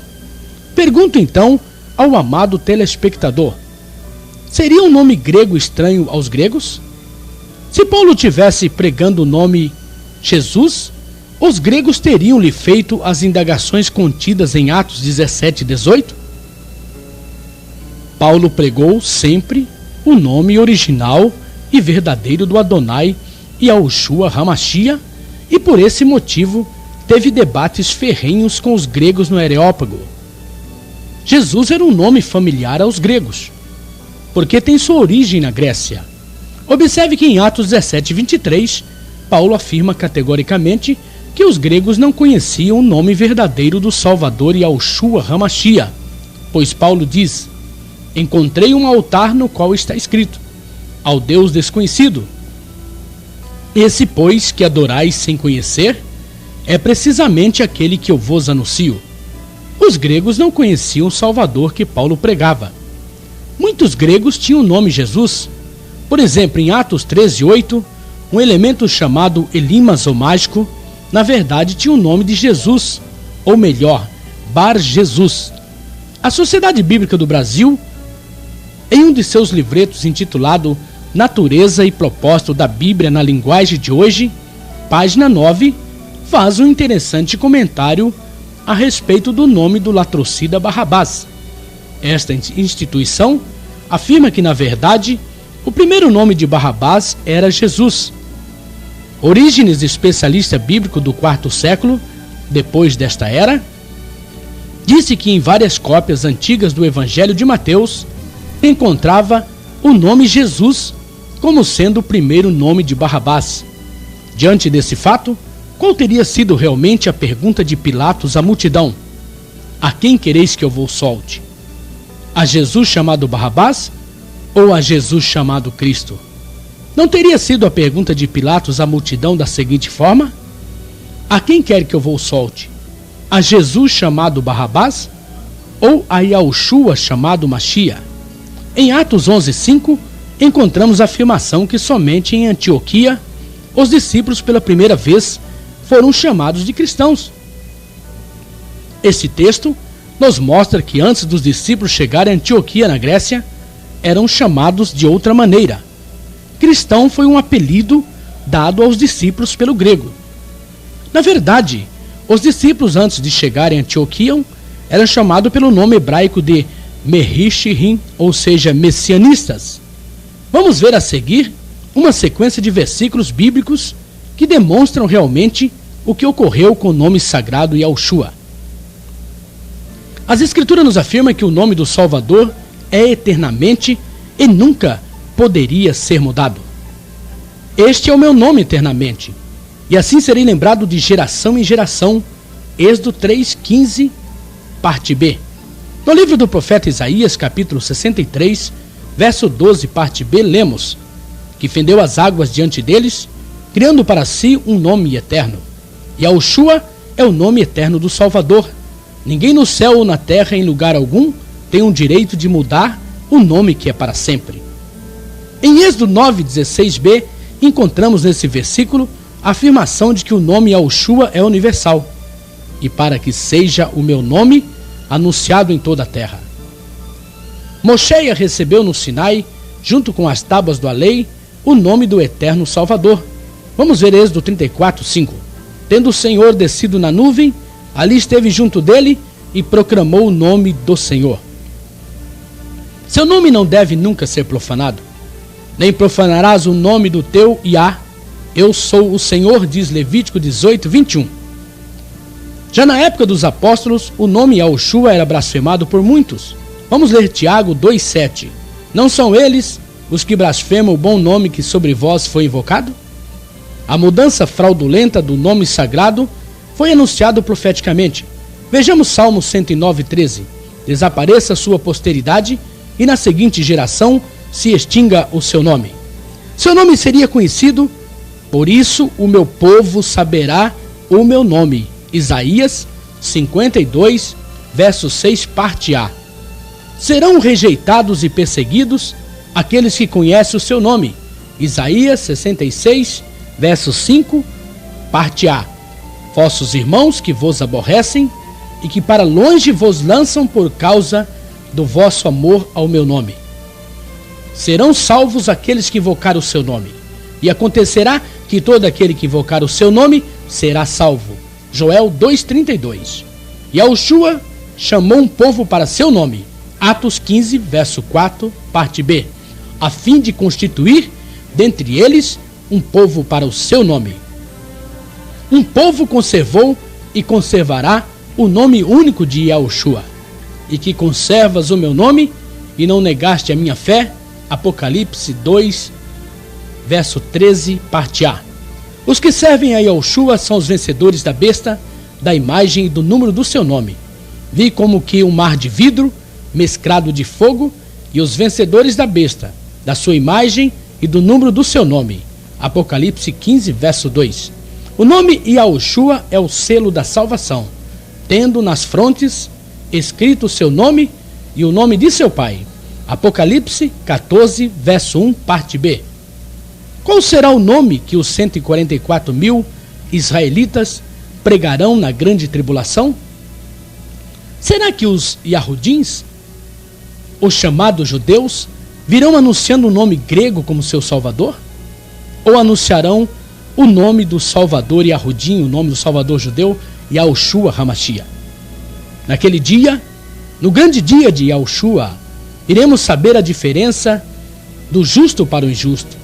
Pergunto então ao amado telespectador: seria um nome grego estranho aos gregos? Se Paulo tivesse pregando o nome Jesus, os gregos teriam-lhe feito as indagações contidas em Atos 17:18? Paulo pregou sempre o nome original e verdadeiro do Adonai Yahushua HaMashiach, e por esse motivo teve debates ferrenhos com os gregos no Areópago. Jesus era um nome familiar aos gregos, porque tem sua origem na Grécia. Observe que em Atos 17:23, Paulo afirma categoricamente que os gregos não conheciam o nome verdadeiro do Salvador Yahushua HaMashiach, pois Paulo diz: encontrei um altar no qual está escrito: ao Deus desconhecido. Esse, pois, que adorais sem conhecer, é precisamente aquele que eu vos anuncio. Os gregos não conheciam o Salvador que Paulo pregava. Muitos gregos tinham o nome Jesus. Por exemplo, em Atos 13:8, um elemento chamado Elimas, ou mágico, na verdade tinha o nome de Jesus, ou melhor, Bar Jesus. A Sociedade Bíblica do Brasil, em um de seus livretos intitulado Natureza e Propósito da Bíblia na Linguagem de Hoje, página 9, faz um interessante comentário a respeito do nome do latrocida Barrabás. Esta instituição afirma que, na verdade, o primeiro nome de Barrabás era Jesus. Orígenes, especialista bíblico do IV século, depois desta era, disse que em várias cópias antigas do Evangelho de Mateus encontrava o nome Jesus como sendo o primeiro nome de Barrabás. Diante desse fato, qual teria sido realmente a pergunta de Pilatos à multidão? A quem quereis que eu vos solte? A Jesus chamado Barrabás ou a Jesus chamado Cristo? Não teria sido a pergunta de Pilatos à multidão da seguinte forma: a quem quer que eu vos solte? A Jesus chamado Barrabás ou a Yahushua chamado Mashiach? Em Atos 11:5, encontramos a afirmação que somente em Antioquia os discípulos pela primeira vez foram chamados de cristãos. Esse texto nos mostra que antes dos discípulos chegarem a Antioquia, na Grécia, eram chamados de outra maneira. Cristão foi um apelido dado aos discípulos pelo grego. Na verdade, os discípulos antes de chegarem a Antioquia eram chamados pelo nome hebraico de Merishim, ou seja, messianistas. Vamos ver a seguir uma sequência de versículos bíblicos que demonstram realmente o que ocorreu com o nome sagrado Yahushua. As Escrituras nos afirmam que o nome do Salvador é eternamente e nunca poderia ser mudado. Este é o meu nome eternamente, e assim serei lembrado de geração em geração. Êxodo 3:15, parte B. No livro do profeta Isaías, capítulo 63, verso 12, parte B, lemos: que fendeu as águas diante deles, criando para si um nome eterno. Yahushua é o nome eterno do Salvador. Ninguém no céu ou na terra, em lugar algum, tem o direito de mudar o nome que é para sempre. Em Êxodo 9:16b, encontramos nesse versículo a afirmação de que o nome Yahushua é universal, e para que seja o meu nome anunciado em toda a terra. Moshe recebeu no Sinai, junto com as tábuas da lei, o nome do eterno Salvador. Vamos ver Êxodo 34:5. Tendo o Senhor descido na nuvem, ali esteve junto dele e proclamou o nome do Senhor. Seu nome não deve nunca ser profanado, nem profanarás o nome do teu Iá. Eu sou o Senhor, diz Levítico 18:21. Já na época dos apóstolos, o nome Yahushua era blasfemado por muitos. Vamos ler Tiago 2:7. Não são eles os que blasfemam o bom nome que sobre vós foi invocado? A mudança fraudulenta do nome sagrado foi anunciado profeticamente. Vejamos Salmo 109:13. Desapareça sua posteridade e na seguinte geração se extinga o seu nome. Seu nome seria conhecido, por isso o meu povo saberá o meu nome. Isaías 52, verso 6, parte A. Serão rejeitados e perseguidos aqueles que conhecem o seu nome. Isaías 66, verso 5, parte A. Vossos irmãos que vos aborrecem e que para longe vos lançam por causa do vosso amor ao meu nome. Serão salvos aqueles que invocar o seu nome. E acontecerá que todo aquele que invocar o seu nome será salvo. Joel 2:32. Yahushua chamou um povo para seu nome. Atos 15, verso 4, parte B. A fim de constituir, dentre eles, um povo para o seu nome. Um povo conservou e conservará o nome único de Yahushua. E que conservas o meu nome e não negaste a minha fé. Apocalipse 2, verso 13, parte A. Os que servem a Yahushua são os vencedores da besta, da imagem e do número do seu nome. Vi como que um mar de vidro, mesclado de fogo, e os vencedores da besta, da sua imagem e do número do seu nome. Apocalipse 15, verso 2. O nome Yahushua é o selo da salvação, tendo nas frontes escrito o seu nome e o nome de seu pai. Apocalipse 14, verso 1, parte B. Qual será o nome que os 144.000 israelitas pregarão na grande tribulação? Será que os Yahudins, os chamados judeus, virão anunciando o nome grego como seu salvador? Ou anunciarão o nome do salvador Yahudim, o nome do salvador judeu, Yahushua HaMashiach? Naquele dia, no grande dia de Yahushua, iremos saber a diferença do justo para o injusto,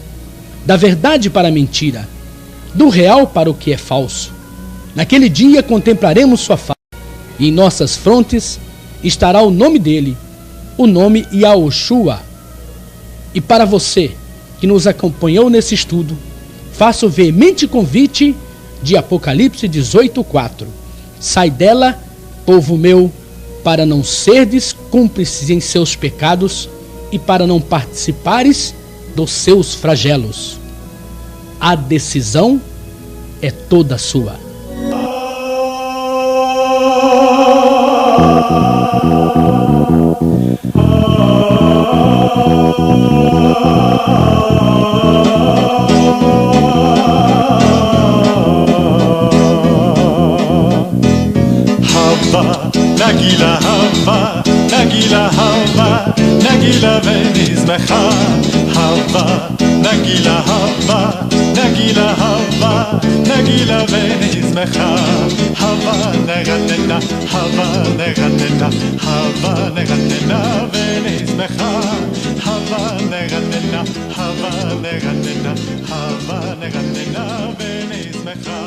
da verdade para a mentira, do real para o que é falso. Naquele dia contemplaremos sua face, e em nossas frontes estará o nome dele, o nome Yahushua. E para você que nos acompanhou nesse estudo, faço o veemente convite de Apocalipse 18:4. Sai dela, povo meu, para não serdes cúmplices em seus pecados e para não participares dos seus flagelos. A decisão é toda sua. Nagila Hava, Nagila Hava, Nagila Venizmecha, Hava, Nagila Hava, Nagila Hava, Nagila Venizmecha, Hava Neganena, Hava Neganena, Hava Neganena Venizmecha, Hava Neganena, Hava Neganena, Hava Neganena Venizmecha.